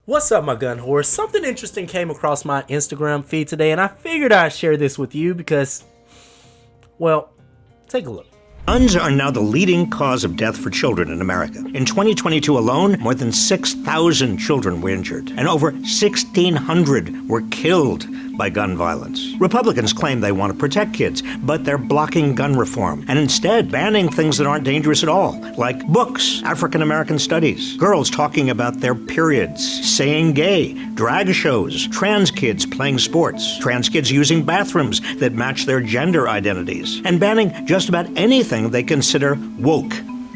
What's up, my gun whores? Something interesting came across my Instagram feed today, and I figured I'd share this with you because, well, take a look. Guns are now the leading cause of death for children in America. In 2022 alone, more than 6,000 children were injured, and over 1,600 were killed by gun violence. Republicans claim they want to protect kids, but they're blocking gun reform and instead banning things that aren't dangerous at all, like books, African American studies, girls talking about their periods, saying gay, drag shows, trans kids playing sports, trans kids using bathrooms that match their gender identities, and banning just about anything they consider woke.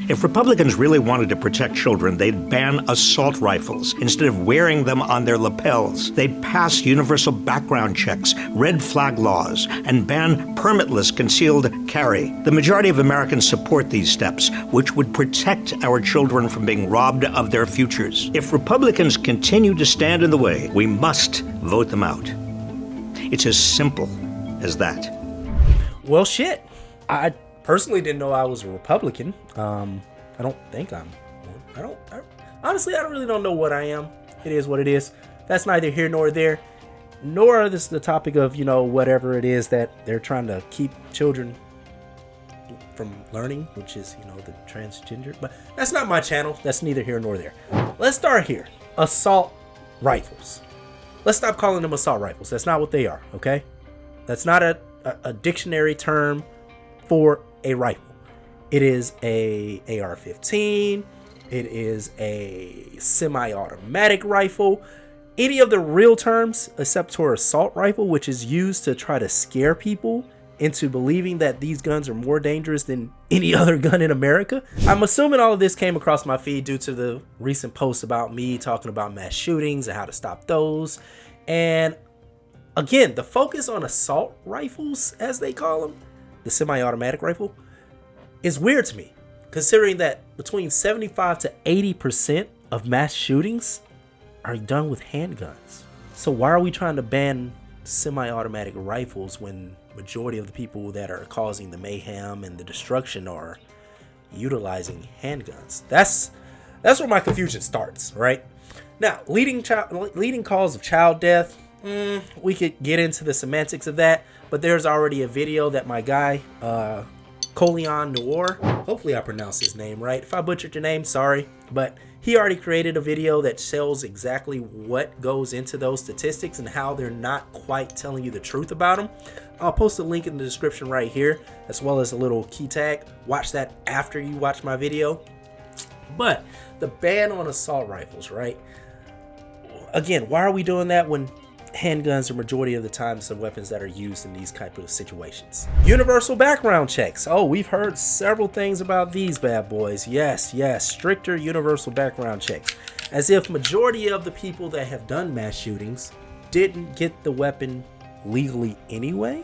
If Republicans really wanted to protect children, they'd ban assault rifles instead of wearing them on their lapels. They'd pass universal background checks, red flag laws, and ban permitless concealed carry. The majority of Americans support these steps, which would protect our children from being robbed of their futures. If Republicans continue to stand in the way, we must vote them out. It's as simple as that. Well, shit. I personally didn't know I was a Republican. I don't think I'm one. Honestly, I really don't know what I am. It is what it is. That's neither here nor there. Nor this is the topic of, whatever it is that they're trying to keep children from learning, which is, the transgender. But that's not my channel. That's neither here nor there. Let's start here. Assault rifles. Let's stop calling them assault rifles. That's not what they are, okay? That's not a dictionary term for a rifle. It is a AR-15. It is a semi-automatic rifle. Any of the real terms except for assault rifle, which is used to try to scare people into believing that these guns are more dangerous than any other gun in America. I'm assuming all of this came across my feed due to the recent posts about me talking about mass shootings and how to stop those. And again, the focus on assault rifles, as they call them, the semi-automatic rifle, is weird to me, considering that between 75 to 80% of mass shootings are done with handguns. So why are we trying to ban semi-automatic rifles when majority of the people that are causing the mayhem and the destruction are utilizing handguns? That's where my confusion starts, right? Now, leading cause of child death, we could get into the semantics of that, but there's already a video that my guy, Colion Noir, hopefully I pronounced his name right. If I butchered your name, sorry, but he already created a video that shows exactly what goes into those statistics and how they're not quite telling you the truth about them. I'll post a link in the description right here, as well as a little key tag. Watch that after you watch my video. But the ban on assault rifles, right? Again, why are we doing that when handguns are majority of the time some weapons that are used in these type of situations? Universal background checks. Oh, we've heard several things about these bad boys. Yes, stricter universal background checks. As if majority of the people that have done mass shootings didn't get the weapon legally anyway.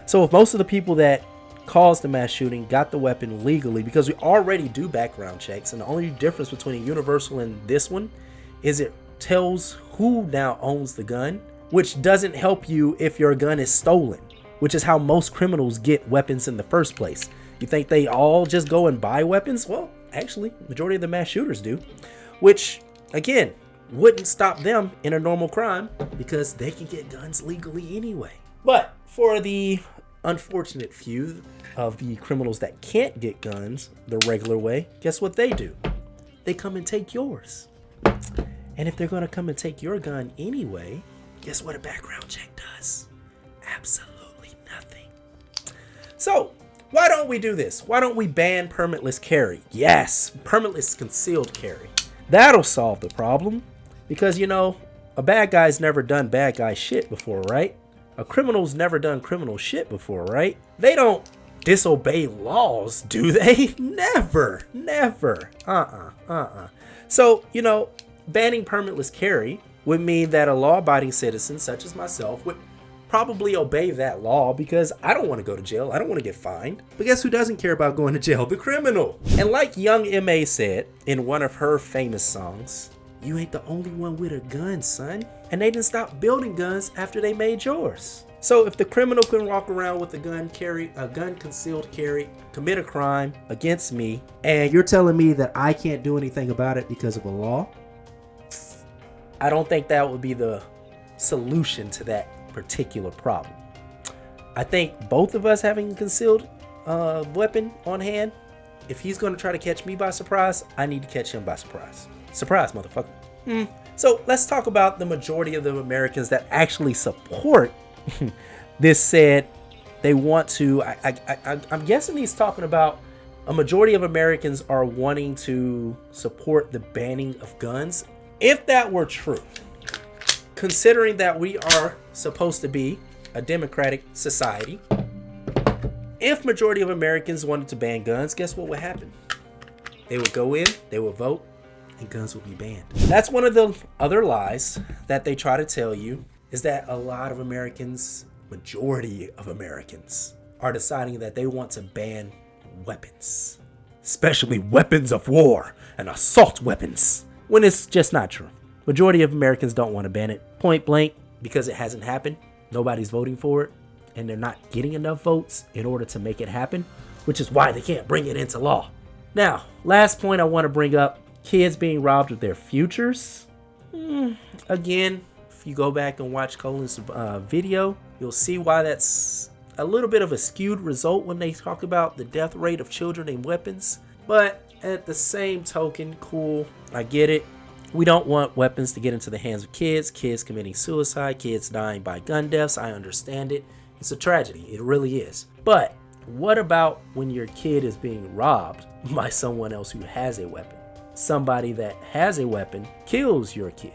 So if most of the people that caused the mass shooting got the weapon legally, because we already do background checks, and the only difference between a universal and this one is it tells who now owns the gun, which doesn't help you if your gun is stolen, which is how most criminals get weapons in the first place. You think they all just go and buy weapons? Well, actually, majority of the mass shooters do, which, again, wouldn't stop them in a normal crime because they can get guns legally anyway. But for the unfortunate few of the criminals that can't get guns the regular way, guess what they do? They come and take yours. And if they're going to come and take your gun anyway, guess what a background check does? Absolutely nothing. So, why don't we do this? Why don't we ban permitless carry? Yes, permitless concealed carry. That'll solve the problem. Because, a bad guy's never done bad guy shit before, right? A criminal's never done criminal shit before, right? They don't disobey laws, do they? Never. So, banning permitless carry would mean that a law-abiding citizen such as myself would probably obey that law because I don't want to go to jail. I don't want to get fined. But guess who doesn't care about going to jail? The criminal. And like Young M.A. said in one of her famous songs, you ain't the only one with a gun, son. And they didn't stop building guns after they made yours. So if the criminal can walk around with a gun concealed carry, commit a crime against me, and you're telling me that I can't do anything about it because of a law? I don't think that would be the solution to that particular problem. I think both of us having a concealed weapon on hand, if he's going to try to catch me by surprise, I need to catch him by surprise. Surprise, motherfucker. So let's talk about the majority of the Americans that actually support this said they want to. I'm guessing he's talking about a majority of Americans are wanting to support the banning of guns. If that were true, considering that we are supposed to be a democratic society, if majority of Americans wanted to ban guns, guess what would happen? They would go in, they would vote, and guns would be banned. That's one of the other lies that they try to tell you, is that a lot of Americans, majority of Americans, are deciding that they want to ban weapons, especially weapons of war and assault weapons, when it's just not true. Majority of Americans don't want to ban it, point blank, because it hasn't happened. Nobody's voting for it, and they're not getting enough votes in order to make it happen, which is why they can't bring it into law. Now, last point I want to bring up, kids being robbed of their futures. Again, if you go back and watch Colin's video, you'll see why that's a little bit of a skewed result when they talk about the death rate of children and weapons. But at the same token, cool, I get it. We don't want weapons to get into the hands of kids committing suicide, kids dying by gun deaths. I understand it. It's a tragedy. It really is. But what about when your kid is being robbed by someone else who has a weapon? Somebody that has a weapon kills your kid.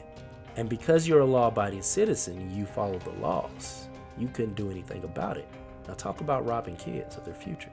And because you're a law-abiding citizen, you follow the laws. You couldn't do anything about it. Now talk about robbing kids of their future.